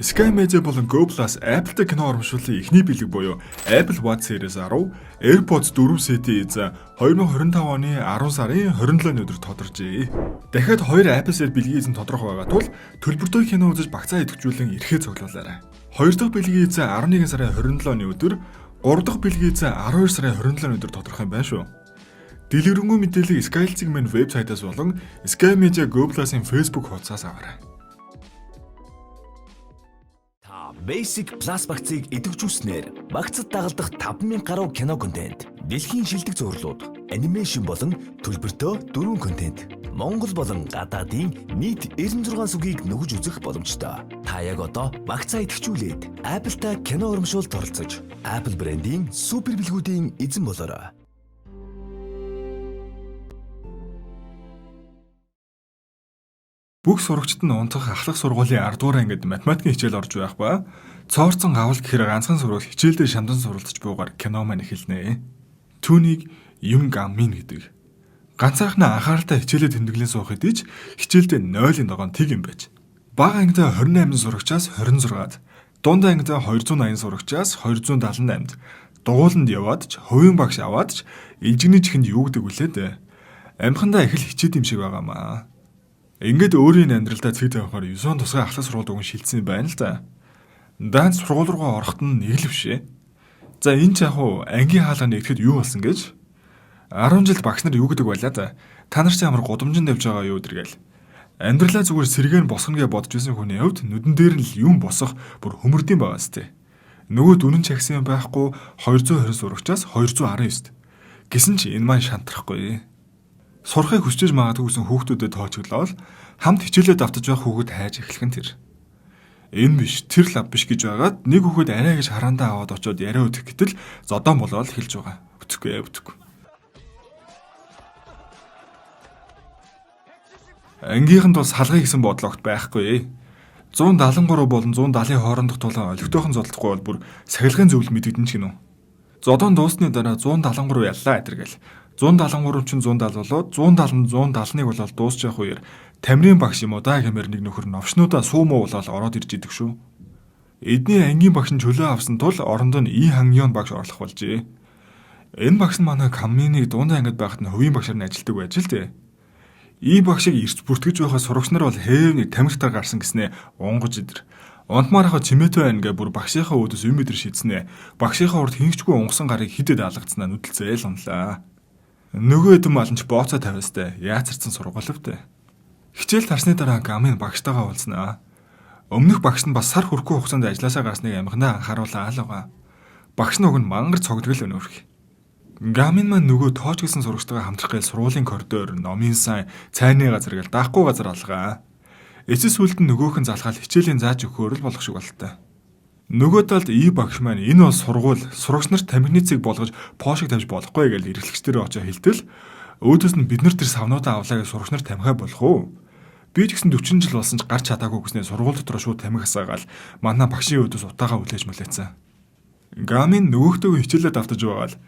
Sky Media болон Go Plus Apple-тэй кино урамшууллын эхний бэлэг буюу Apple Watch Series 10, AirPods 4 сетийн эзэн 2025 оны 10 сарын 27-ны өдөр тодорчээ. Дахиад 2 Apple Series бэлгийн эзэн тодорхой байгаа тул төлбөртэй кино үзэж багцаа идэвхжүүлэн ирэхээ цуглуулаарай. 2 дахь бэлгийн эзэн 11 сарын 27-ны өдөр, 3 дахь бэлгийн эзэн 12 сарын 27-ны өдөр тодорхой юм байна шүү. Дэлгэрэнгүй мэдээллийг Sky Zigman вебсайтаас болон Sky Media Go Plus-ын Facebook хуудасаас аваарай. Basic Plus багцыг идэвхжүүлснээр багцад дагалдах 5000 гаруй кино контент, дэлхийн шилдэг зурлууд, анимашн болон төлбөртөө дөрвөн контент, Монгол болон гадаадын нийт 96 сүгийг нүгэж үзэх боломжтой. Та яг одоо багцаа идэвхжүүлээд Apple-тай кино урамшуулалт оролцож, Apple брендийн супер бэлгүүдийн эзэн болоорой. Бүх сурагчид нь унтах ахлах сургуулийн 10 дугаар ангид математикийн хичээл орж байх ба цоорцон авалт гэхээр ганцхан сурвал хичээлдээ шамдан суралцж буугаар кино маань эхэлнэ. Түүнийг Юм Гамин гэдэг. Ганцаархнаа анхааралтай хичээлээ тэмдэглэн суух хэдий ч хичээлдээ 0-ын догоон тэг юм байж. Бага ангид 28 сурагчаас 26-ад, дунд ангид 280 сурагчаас 278-д дугууланд яваад ч хувийн багш аваад ч инженерийн чихэнд юу гэдэг үлээд амхандаа их л хичээд юм шиг байгаамаа. Ингээд өөрийн амьдралдаа цэг тавихаар 9 тусгай ахлах сургуульд өгөн шилжсэн байна л да. Даанч сургууль руугаа ороход нь нэг л бишээ. За энэ ч яг уу ангийн хаалга нэгтгэхэд юу болсон гэж 10 жил багш нар юу гэдэг байлаа да. Та нар ч ямар гудамжинд явж байгаа юу гэдэргээл. Амьдралаа зүгээр сэргээр босгоно гэж бодож байсан хүний хувьд нүдэн дээр нь л юм босох бүр хөмөрдөм байгаа сте. Нөгөө дүнэн чагсан юм байхгүй 220 сурагчаас 219-д. Гэсэн чи энэ маань шантрахгүй. Сурахыг хүсэж магадгүйсэн хүүхдүүдэд тоочглоод хамт хичээлээ давтаж байх хүүхэд хайж эхлэх нь тэр. Энэ биш, тэр лав биш гэж байгаад нэг хүүхэд арай гэж хараандаа аваад очиод яриа өтөх гэтэл зодон болоод хэлж байгаа. Бүтгэхгүй. Ангийнхан тул салгая гэсэн бодол огт байхгүй. 173 болон 170-ын хоорондох тулаан олигтойхон зодтолгүй бол бүр сахилгын зөвлөл мэдэгдэн ч гинөө. Зодон дуусны дараа 173 яллаа гэтэргээл. 173 чинь 170 болоод 170 171 болоод дуусч явах үеэр тамирын багш юм уу даа гэмээр нэг нөхөр новшнуудаа суумуу болоод ороод ирж идэг шүү. Эдний ангийн багш нь чөлөө авсан тул оронд нь И Хангён багш орлох болжээ. Энэ багш нь манай Камминыг дунд ангид байхад нь хувийн багшаар нь ажилладаг байж л дээ. И багшийг эрс бүртгэж байхад сурагч нар бол хээвний тамиртаар гарсан гэснээ унгаж идэр. Унтмаар хаа чимээтэй байна гэ бүр багшийнхаа өөдөөс юм мэдэр шийдснэ. Багшийнхаа урд хингчгүй унгасан гарыг хидэд алгацснаа нүдэлцээ л унлаа. Нөгөө хэдэн маланч бооцоо тавиастай яацарсан сургуулевтэй. Хичээл тарсны дараа Гамин багштайгаа уулзнаа. Өмнөх багш нь бас сар хүрэхгүй хугацаанд ажилласаа гарсныг амхнаа анхааруулаа л байгаа. Багш нь уг нь мангар цогдгол өнөөрх. Гамин маань нөгөө тооч гэсэн сурагчтайгаа хамтрах гээл сургуулийн коридор, номын сан, цайны газар гээл даахгүй газар алгаа. Эцэс үлд нь нөгөөхөн залгаал хичээлийн зааж өгөхөөр л болох шиг болтой. Нөгөө талд И багш маань энэ бол сургууль, сурагч нарт тамирны цэг болгож поошиг тавьж болохгүй гэж эрхлэгчдэрээ очиж хэлтэл өөдөөс нь бид нар тэр савнуудаа авлаа гэж сурагч нарт тамхиа болох уу? Би ч гэсэн 40 жил болсон ч гарч чадаагүй гэснээр сургууль дотор шууд тамхи асаагаал манай багшийн өөдөөс утаагаа хүлээж мүлээцэн. Гамин нөгөөхдөө хичээлээ давтаж байгаа л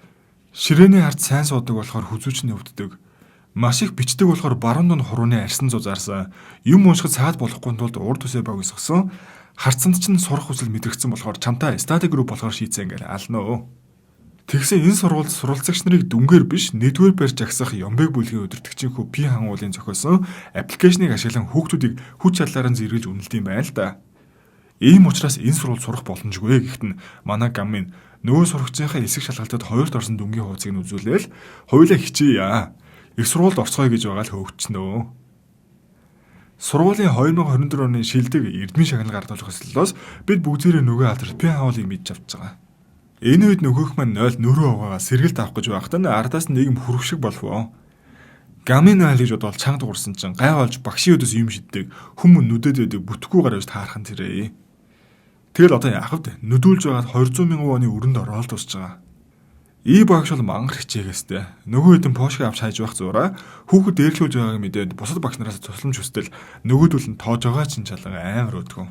ширээний ард сайн суудаг болохоор хүзүүчний өвддөг. Маш их бичдэг болохоор баруун дунд хурууны арьсан зузаарсан. Юм уншихад цаад болохгүй тулд урд үсээ богисгосон. Харцанд ч сурах хүсэл мэдрэгдсэн болохоор чамтай стади групп болохоор шийдсэн ингээл алнаа. Тэгсэн энэ сургуульд суралцагч нарыг дүнгээр биш нэгдүгээр барьж агсах Ямбэг бүлгийн өдөртөгчийн хүү Пи хан уулын зохиосон аппликейшнийг ашиглан хүүхдүүдийг хүч чадлаараа зэрэгж үнэлдэм байл та. Ийм учраас энэ сургууль сурах боломжгүй гэхдээ манай Гамин нөгөө сурагчийнхаа эсэг шалгалтад хоёрт орсон дүнгийн хуудсыг нь үзүүлээл хоёулаа хичээе. Их сургуульд орцгоё гэж байгаа л хөөгчнөө. Сургуулийн 2024 оны шилдэг эрдмийн шагнал гардуулах ёслолоос бид бүгдээрээ нөгөө алдарт Пи хаулыг мэдж авч байгаа. Энэ үед нөгөөх маань 0 нөрөө угаагаа сэргэлт авах гэж байхад нь ардаас нийгэм хүрвшиг болов. Гамин айл гэж бодвол чанга дуурсан чинь гай болж багшийн өдөөс юм шиддэг хүмүүн нүдэд өдөг бүтггүй гараж таарах нь тэрээ. Тэгэл одоо яах вэ? Нүдүүлж байгаад 200 мянган воны өрөнд ороод тусч байгаа. И багш бол мангар хичээгээстэй. Нөгөө хэдэн пошиг авч хайж байх зураа хүүхэд дээрлүүлж байгааг мэдээд бусад багш нараас тусламж хүстэл нөгөөдөл нь тоож байгаа чинь чалга амар өдгөө.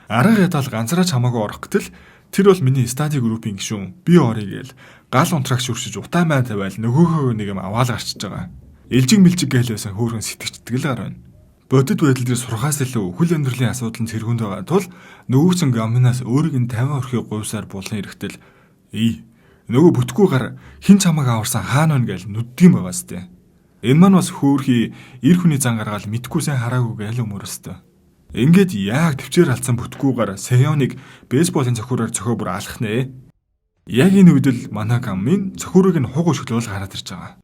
Арга ядал ганцаараа чамаагүй орох гэтэл тэр бол миний стади группийн гишүүн. Би орё гээл гал унтрагч үршиж утаа май тавиал нөгөөхөө нэг юм аваал гарчиж байгаа. Илжиг мэлжиг гээл байсан хөөргөн сэтгэцдэг л гар байна. Бодит байдал дээр сурахаас илүү хөл амьдралын асуудал нь цэргүүнд байгаа тул нөгөөцөн гамнаас өөрийг нь 50 орхийг говьсаар булан ирэхтэл нөгөө бүтгүү гар хин чамаг аварсан хаана вэ гэж нүддгийм байгаа сте. Энэ маань бас хөөрхий эр хүний зан гаргаал мэдхгүйсэн хараагүй гээл өмөрөстэй. Ингээд яг төвчээр алдсан бүтгүүгээр Сеёныг бейсболын цохиураар цохоо бүр алах нэ. Яг энэ үед л манай гаммын цохиурыг нь хуг өшгөлөөл гараад ирж байгаа.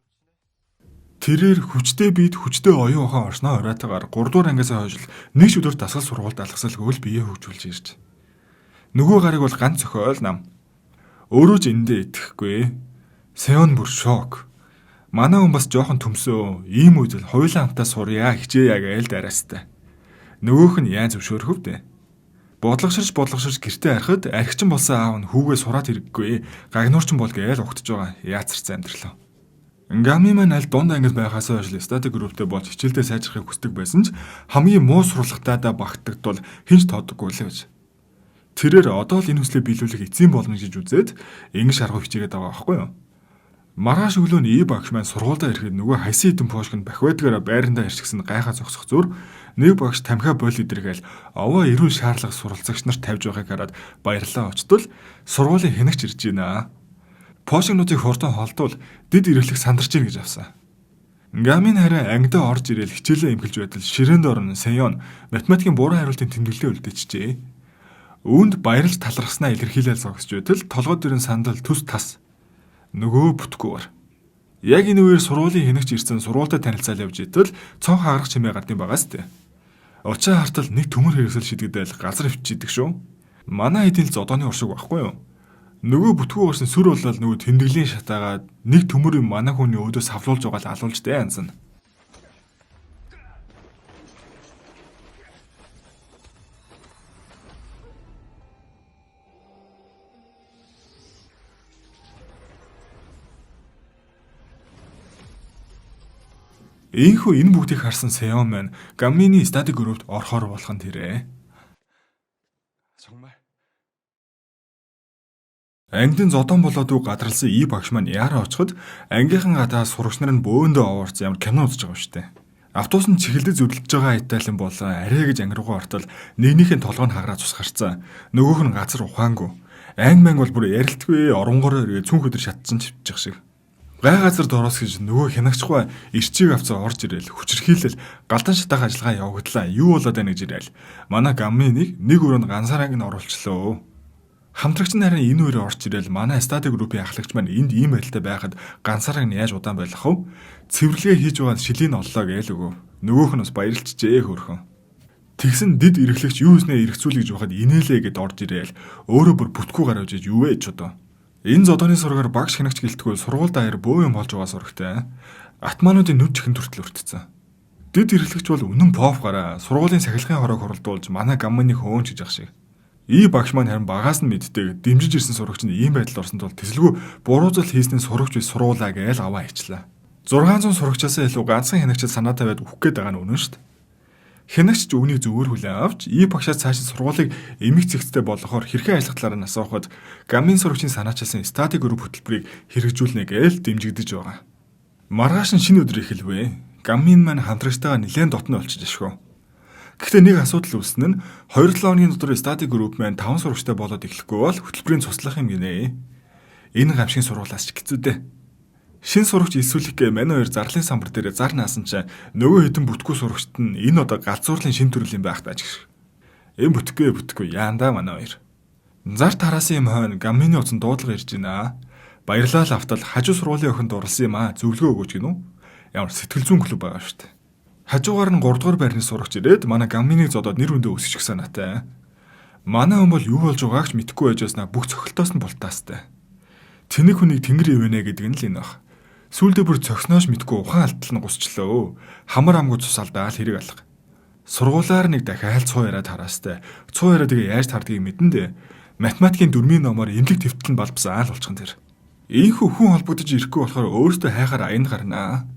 Тэрээр хүчтэй бид хүчтэй оюун ухаан орсноо оройтойгоор 3 дугаар ангиас хойш нэг өдөр дасгал сургуульд алгасалгүй л бие хөгжүүлж ирж. Нөгөө гарыг бол ганц цохиол нам. Өөрөө ч эндээ итгэхгүй. Сеён бүр шок. Манай хүн бас жоохон төмсөө. Ийм үед л хоёулаа хамтаа сурья хичээе гээл дараастай. Нөгөөх нь яаж зөвшөөрөх вэ? Бодлогоширч гэртээ арихад архичин болсон аав нь хүүгээ сураад хэрэггүй. Гагнуурчин бол гээл угтж байгаа. Яацарсан амьдралаа. Гамми маань аль дунд ангид байхаас хойш статик групптэй болж хичээлдээ сайжрахыг хүсдэг байсан ч хамгийн муу сурлагатайдаа багтагдвал хинч тооддоггүй л байж. Тэрээр одоо л энэ хүслээ биелүүлэх эцсийн боломж гэж үзээд ингэж арга хичээгээд байгаа байхгүй юу? Маргааш өглөө нь багш маань сургуультай ирэхэд нөгөө хайсан хитэн пошк нь бахвайдгаараа байрандаа ирчихсэн гайхаа зогсох зур нэг багш тамхиа бойл идэргээл овоо эрүүл шаарлах суралцагч нарт тавьж байгааг хараад баярлалаа очтол сургуулийн хэнэгч ирж байна. Пошкнуудыг хурдан холдвол дэд ирэхлэх сандарч ийн гэж авсан. Гамин харин ангидаа орж ирэл хичээлээ эмгэлж байтал ширээнд орно Сеён математикийн буруу хариултын тэмдэглэлээ үлдээчихжээ. Үүнд баярлж талархснаа илэрхийлэл зогсож байтал толгой дөрөн сандал төс тас. Нөгөө бүтгүүр. Яг энэ үеэр сургуулийн хэнэгч ирсэн сургуультай танилцаал явж итэл цонх хаарах чимээ гардыг байгаас тээ. Учаа хартал нэг төмөр хэрэгсэл шидэгдэл газар өвчидэг шүү. Манай хэдийн л зодооны уршиг байхгүй юу? Нөгөө бүтгүү орсон сүр болол нөгөө тэмдэглэлийн шатаагаад нэг төмөр юм манай хүний өөдөө савлуулж байгаа л алуулж дээ анзна. Ийхүү энэ бүгдийг харсан Сеён маань Гаммины стадик группт орохоор болох нь тэрэ. Ангидын зодон болоод үг гадралсан багш маань яараа очиход ангийнхан гадаа сурагч нар нь бөөндөө овоорч ямар кино үзэж байгаа юм штэ. Автобус нь чихэлдэж зүрлэж байгаа айтайлан болоо арай гэж ангируугаа ортол нэгнийхэн толгойг хараа цус гарцсан. Нөгөөх нь газар ухаангүй. Анги бол бүр ярилтгүй оронгороо ирээ цүнх өдөр шатсан чивчих шиг. Гай газар дороос гэж нөгөө хянагчгүй ирчийг авцаа орж ирээл хүчрхийлэл галдан шатаах ажиллагаа явагдлаа. Юу болоод байна гэж ирээл. Манай гамминыг нэг өрөөнд ганцаараа нь оруулчлаа. Хамтрагч нь харин энэ үеэр орж ирээл манай стадик группийн ахлагч маань энд ийм байдалтай байхад ганцаараа нь яаж удаан байх вэ? Цэвэрлэгээ хийж байгаа шилийн оллоо гээл өгөө. Нөгөөх нь бас баярлцжээ хөрхөн. Тэгсэн дид эрэхлэгч юу хийснэ эргцүүлж байхад инээлээ гэд орж ирээл өөрөө бүр бүтгүү гараж иж юу вэ ч одоо. Энэ зодооны сургаар багш хянагч гэлтгүй сургууль даяар бөө юм болж байгаа сурагтай. Атмануудын нүд чихэн төртөл өртцсөн. Дид эрэхлэгч бол үнэн поп гараа сургуулийн сахилгын хороог хоролдуулж манай гамманы хөөн чиж ах шиг. Багш маань харин багаас нь мэддэг дэмжиж ирсэн сурагч нь ийм байдалд орсон тул тэсэлгүй буруу зүйл хийснээр сурагч би сургуулаа гээл аваа ичлаа. 600 сурагчаас илүү ганцхан хянагчд санаатай байд үхэх гээд байгаа нь үнэн шүү дээ. Хянагч үүнийг зөвөр хүлээн авч багшаас цааш сургуулийг эмэг цэгцтэй болгохоор хэрхэн ажиллахлаар нь асуухад гаммин сурагчийн санаачилсан статик групп хөтөлбөрийг хэрэгжүүлнэ гээл дэмжигдэж байгаа. Маргааш нь шинэ өдөр эхэлвэ. Гаммин маань хамтрагчтайгаа нэлээд дотно олчиж ашгүй. Гэхдээ нэг асуудал үүснэ нь 2-7 хоногийн дотор статик групп маань 5 сурагчтай болоод эхлэхгүй бол хөтөлбөрийн цуслах юм гинэ. Энэ гамшигын сургуулаас ч хэцүү дээ. Шин сурагч эсвэлэх гэ мань хоёр зарлын самбар дээр зар наасан чинь нөгөө хэдэн бүтгүү сурагчт нь энэ одоо галзуурлын шин төрөл юм байх тааж гэх. Энэ бүтггүй яандаа манай хоёр. Зар тараасан юм хойно гаммины утсан дуудлага ирж байна. Баярлал автал хажуу сургуулийн охинд дурлсан юм аа зөвлөгөө өгөөч гинүү. Ямар сэтгэл зүйн клуб байгаа шүү дээ. Хажуугаар нь 3 дугаар байрны сурагч ирээд манай гамминыг зодоод нэр хүндээ өсгөх санаатай. Манай хүн бол юу болж байгаагч мэдэхгүй байж байснаа бүх цохилтоос нь бултаастай. Тэнэг хүнийг тэнгэр ивэнэ гэдэг нь л энэ баг. Сүүлдээ бүр цогсноош мэдгүй ухаан алдтал нь гусчлаа. Хамар амгүй цус алдаал хэрэг алга. Сургуулаар нэг дахиад цуу яриад хараастай. Цуу яриад тэгээ яаж тардгийг мэдэн дээ. Математикийн дөрмийн номоор эмнэлэг твтэл нь балбсаал болчихсон тэр. Ийхүү хүн холбогдож ирэхгүй болохоор өөртөө хайхаар аянд гарнаа.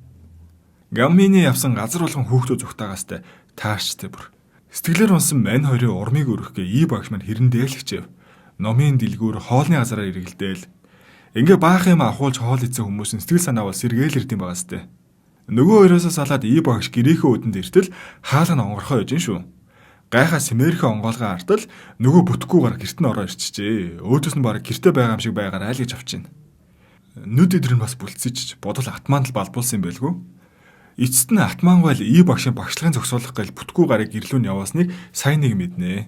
Гаммины явсан газар болгон хүүхдүүд зүгтаагаастай таарчтай бүр. Сэтгэлээр унсан мань хоёрын урмыг өргөхгээ багш маань хэрэндээ л хичээв. Номын дэлгүүр хоолны газараар эргэлдээл. Ингээ баах юм ахуулж хоол идсэн хүмүүс нь сэтгэл санаа бол сэргээл ирдэм байгаастай. Нөгөө хоёроос салаад ий багш гэрийнхээ үдэнд иртэл хаалга нь онгорхоо яжин шүү. Гайхаа симэрхэ онгоолгоо артал нөгөө бүтггүйгээр гэрт нь ороо ирчихжээ. Өөдөөс нь бараг гэртээ байгаа юм шиг байгаар айлгаж авчихна. Нүд идэр нь бас бүлцэж бодол атмаанд л балбуулсан юм байлгүй. Эцэст нь атмаан гал ий багшийн багшлагын зогсоолох гал бүтггүй гарыг гэрлүүн яваасныг сайн нэг мэднэ.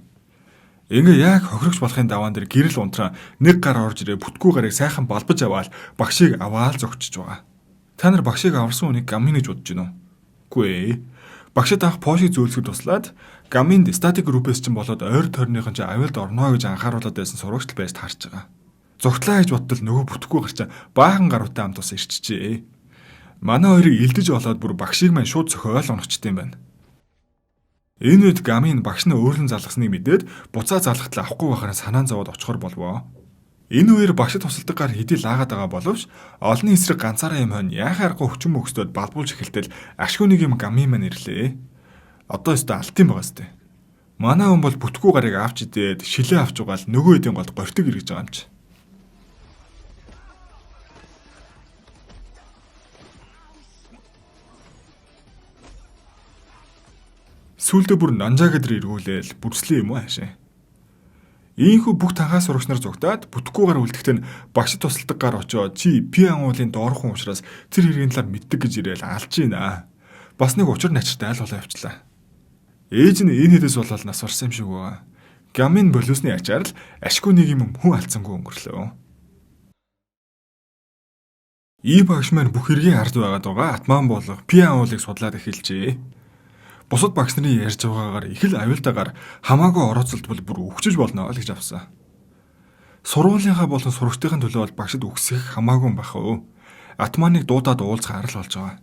Ингээ яг хохирогч болохын даваан дээр гэрэл унтраа нэг гар орж ирээ бүтггүй гарыг сайхан балбаж аваад багшийг аваал зогчиж байгаа. Та нар багшийг аварсан хүнийг гамин гэж бодож байна уу? Үгүй ээ. Багшид авах пошиг зөөлсөд туслаад гаминд статик группээс ч болоод ойр тойрныхон ч авилд орно гэж анхааруулад байсан сурагч байж таарч байгаа. Зогтлаа гэж бодтол нөгөө бүтггүй гарч баахан гаруутай хамт ус ирчихжээ. Манай хоёрыг илдэж олоод бүр багшийг маань шууд цохиол онгочтой юм байна. Энэ үед гамин багш нь өөрлөн залгасныг мэдээд буцаа залгахтал авахгүй байхаар санаан зовоод очихор болвоо. Энэ үеэр багшид тусалдаг гар хэдий лаагаад байгаа боловч олонний эсрэг ганцаараа юм хонь яхааргүй хүчин мөхсдөд балбуулж эхэлтэл ашгүй нэг юм гамин маань ирлээ. Одоо өстө алтын байгаа сте. Манай хүн бол бүтггүй гарыг авч идээд шилээ авч угаал нөгөө хэдийн голд гортог иргэж байгаа юм чи. Сүүлдээ бүр нанжаа гэдэр эргүүлээл бүрслээ юм уу хаашаа. Ийхүү бүх танхаас сурагч нар зугтаад бүтггүйгээр үлдэхтэн багшид тусалдаг гар очоод чи пи ангуулын доорхон уушраас тэр хэргийн талаар мэддэг гэж ирээл алж гинэ. Бас нэг учир начиртай айл болоо явчлаа. Ээж нь энэ хэдээс болол нас орсон юм шиг байгаа. Гамин болиосны ачаар л ашгүй нэг юм хүн алдсангүй өнгөрлөө. Ий багш маань бүх хэргийн ард байгаад байгаа атман болох пи ангуулыг судлаад эхэлжээ. Бусад багш нарын ярьж байгаагаар их л аюултайгаар хамаагүй орооцолт бол бүр өгчөж болно л гэж авсан. Сургуулийнхаа болон сурагчдын төлөө бол багшид үгсэх хамаагүй юм бахав. Атманыг дуудаад уулзах арал болж байгаа.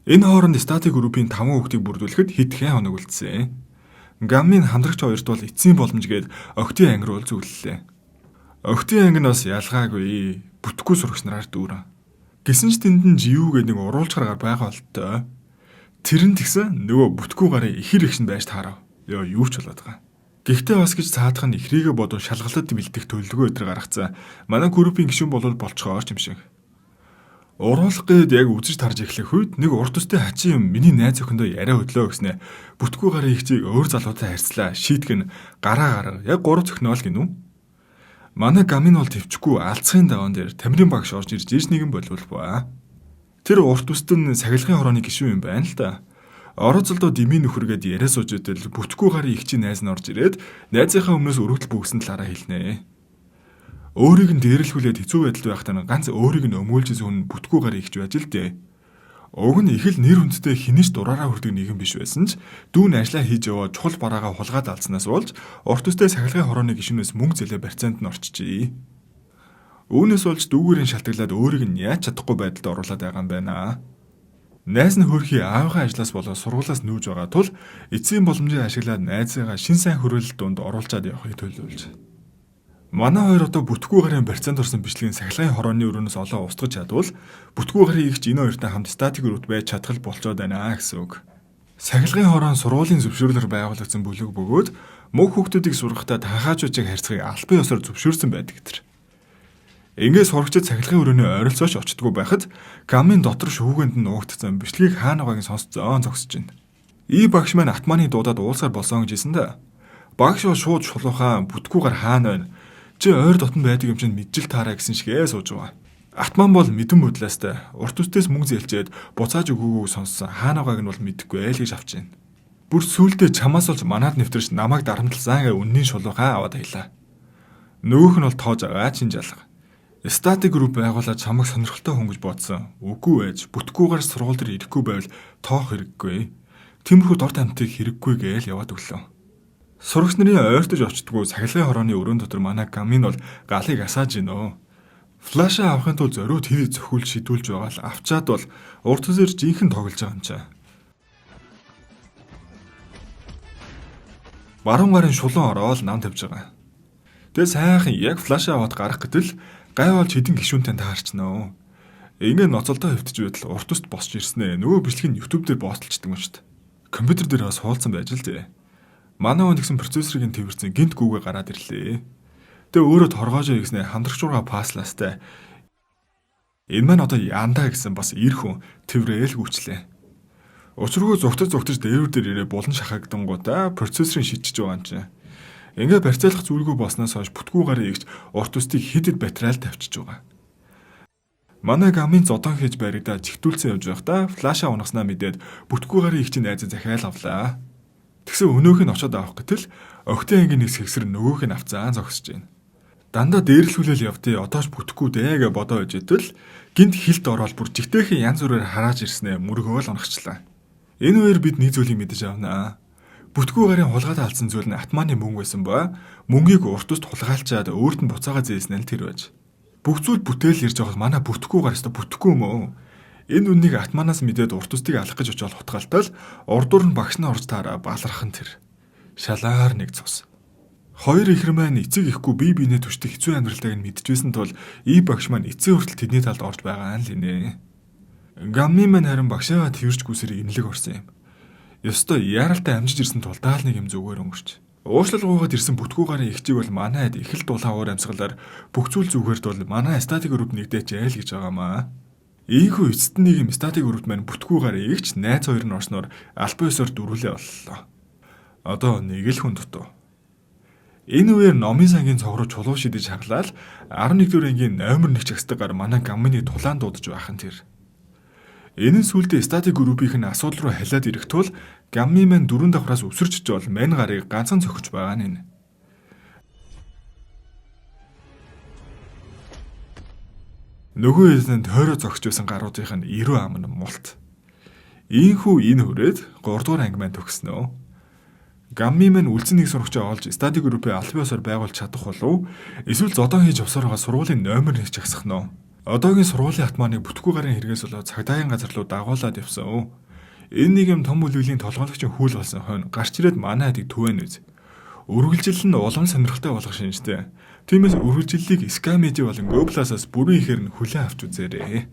Энэ хооронд статик группийн 5 хүүхдийг бүрдүүлэхэд хэдхэн хоног үлдсэн. Гаммийн хамдрагч хоёрт бол эцсийн боломж гээд октийн анги руу зөвлөлээ. Октийн анги нь бас ялгаагүй бүтггүй сурагч нараар дүүрэн. Гэсэн ч тэнд нь живүү гэдэг нэг уруулчгаар байгаа болтой. Тэр нь тэгсэн нөгөө бүтггүй гарын ихэр ихшин байж таарав. Юу ч болоод байгаа. Гэхдээ бас гэж цаадах нь ихрийгэ бодон шалгалт бэлдэх төлөвлөгөө өдр гаргацсан. Манай группийн гишүүн болол болцохоор юм шиг. Уруулах гээд яг үзэж тарж эхлэх үед нэг урт төстэй хачин юм миний найз өхөндөө яриа хөдлөө гэснэ. Бүтггүй гарын ихчийг өөр залуутай харьцлаа. Шийтгэн гараа яг 3 зөхнөөл гинүү. Манай гамин бол төвчгүй алцхийн даваан дээр тамирын багш орж ирж нэгэн болвол. Тэр урт төстөн сахилгын хорооны гишүүн юм байна л да. Орооцолдоо дими нөхөргээд яриа сууж идэл бүтггүй гарын ихчийн найз нь орж ирээд найзынхаа өмнөөс өргөдөл бүгсэн талаараа хэлнэ. Өөрийг нь дээрлэхүүлээд хэцүү байдалд байхдаа ганц өөрийг нь өмгөөлж зүүн бүтггүй гарын ихч байж л дээ. Уг нь их л нэр хүндтэй хинэж дураараа хүрдэг нэгэн биш байсан ч дүүн ажиллаа хийж яваа чухал бараагаа хулгаад алдснаас болж урт төстэй сахилгын хорооны гишүүнээс мөнгө зэлээ барьцаанд нь орчжээ. Үүнээс болж дүүгэрийн шалтгаалаад өөрийг нь яаж чадахгүй байдалд оруулаад байгаа юм байна. Найз нь хөрхий аавынхаа ажлаас болоод сургуулаас нүүж байгаа тул эцсийн боломжийг ашиглаад найзыгаа шин сайн хөрөлд дунд оруулчаад явахыг төлөвлөж. Манай хоёр одоо бүтггүй гарын барьцаанд орсон бичлэгийн сахилгын хорооны өрөөнөөс олоо устгаж чадвал бүтггүй гарын ихч энэ хоёртой хамт статик рут байж чадхал болцоод байна гэсэн үг. Сахилгын хороон сургуулийн зөвшөөрлөөр байгуулагдсан бүлэг бөгөөд мөнх хүүхдүүдийг сургахдаа танхаажуудыг харьцахыг албан ёсоор зөвшөөрсөн байдаг гэдэг. Ингээд сурагчид сахилгын өрөөний ойролцооч очтгүй байхад гамын дотор шүүгэнд нь нуугдсан бичлэгийг хаана байгааг сонсцоон зогсож байна. Ий багш маань атманы дуудаад уулсаар болсон гэж хэлсэн да. Багш шууд шулуухаа бүтггүйгээр хаана байна? Чи ойр дотн байдаг юм чинь мэджил таараа гэсэн шигээ сууж байгаа. Атман бол мэдэн бодлаастай урт төстөөс мөнгө зээлчээд буцааж өгөөгөөг сонссон хаана байгааг нь бол мэдэхгүй л гэж авч байна. Бүр сүултээ чамаас олж манад нэвтэрч намайг дарамтлсан гэ үнний шулуухаа аваад аялаа. Нөгөөх нь бол тоож байгаа чин жалга. Статик групп байгуулаад чамайг сонирхолтой хүн гэж бодсон. Үгүй байж бүтггүйгээр сургууль дээр ирэхгүй байвал тоох хэрэггүй. Тиймэрхүү дорд амтыг хэрэггүй гээл яваад өглөө. Сурагч нарын ойртож очтгүй сахилгын хорооны өрөөнд дотор манай гамин бол галыг асааж гинөө. Флаша авахын тулд зориуд хэрэг зөвхүүлж шийдүүлж байгаа л авчаад бол урт төсөөр жинхэнэ тоглож байгаа юм чаа. Баруун гарын шулуун ороод нам тавьж байгаа. Тэгээ сайхан яг флаша аваад гарах гэтэл гайвалж хідэн гişүүнтэй таарчнаа. Ингээ ноцолдоо хөвтөж байтал урт төст босч ирснэ. Нөгөө бичлэгийг YouTube дээр бооцолчдөг юм шүү дээ. Компьютер дээр бас хуулцсан байж л дээ. Манай хүн гэсэн процессорыг твэрсэн гинт гүүгээ гараад ирлээ. Тэгээ өөрөө торгоожоо хийснэ хамтрагч руугаа пааслаастай. Энэ маань одоо яандаа гэсэн бас эр хүн тэврээл гүйчлээ. Учиргүй зүгтж дээвэр дээр ирээ булан шахагдангуудаа процессорын шидчихэж байгаа юм чинь. Ингээ барьцаалах зүйлгүй болсноос хойш бүтгүү гарын игч урт устыг хидэд батарей тавьчихж байгаа. Манай гамын зодон хийж баригдаа чигтүүлсэн явж байхдаа флаша унаснаа мэдээд бүтгүү гарын игчийн найзаа захиал авлаа. Тэгсэн өнөөх нь очоод авах гэтэл өгтөө ангийн нэг сэгсэр нөгөөх нь авцаан зогсож байна. Дандаа дээрлүүлэл явдээ одооч бүтэхгүй дээ гэж бодоо байж итэл гинт хилд ороод бүр жигтэйхэн янз бүрээр харааж ирснээ мөргөөл унахчлаа. Энэ үеэр бид нэг зүйлийг мэдэж авнаа. Бүтгүү гарын хулгайд алдсан зүйл нь атманы мөнгө байсан ба мөнгийг урт уст хулгайлчаад өөрт нь буцаага зээсэн нь тэр байж. Бүх зүйл бүтээл ирж байхад манай бүтгүү гар өстө бүтэхгүй юм уу? Энэ үннийг атманаас мэдээд урт устыг алах гэж очиод хутгаалтал урдуур нь багш нь орж таараа баларх нь тэр. Шалаар нэг цус. Хоёр ихэр маань эцэг ихгүй бие биенээ түшдэг хэцүү амьдралтайг нь мэдчихсэн тул ий багш маань эцэг хүртэл тэдний талд орж байгаа юм л инэ. Гамми маань харин багшаа тэрж гүсэр инлэг орсон юм. Ёстой яаралтай амжиж ирсэн тул даал нэг юм зүгээр өнгөрч. Уушлалгүйгээд ирсэн бүтгүү гарын ихчиг бол манайд их л дулаан уур амьсгалаар бүх зүйл зүгээрд бол манай статик групп нэгдэж яйл гэж байгаамаа. Ийхүү эцэст нэг юм статик групп маань бүтгүү гарын ихч найз хоёр нь орсноор албан ёсоор дөрвөлээ боллоо. Одоо нэг л хүн дутуу. Энэ үеэр номын сангийн цог руу чулуу шидэж хаглаад 11-р ангийн номер 1 чагсдаг манай гамны тулаан дуудаж байх нь тэр. Энэ нь сүлдээ статик группийн асуудал руу халиад ирэх тул гамми маань дөрөв давхраас өвсөрч жол мань гарыг ганцхан цохиж байгаа нь. Нөгөө хэсэнд тойроо зогсож байсан гаруудын 90 ам нь мулт. Ийхүү энэ хүрээд 3 дугаар анги маань төгснөө. Гамми маань үлдсэн нэг сурагчаа олж статик группээ албан ёсоор байгуулж чадах болов эсвэл зодон хийж явсаар байгаа сургуулийн номер 1 чагсах нь. Одоогийн сургуулийн атманыг бүтгүү гарын хэрэгээс болоод цагдаагийн газар руу дагуулад явсан. Энэ нэг юм том үлгэлийн толгойлогчийн хүл болсон хойно гарч ирээд манай хадыг түвэн үз. Үргэлжил нь улам сонирхолтой болох шинжтэй. Тиймээс үргэлжлэлийг скамэжи болон гобласаас бүрэн ихээр нь хүлээн авч үзээрэй.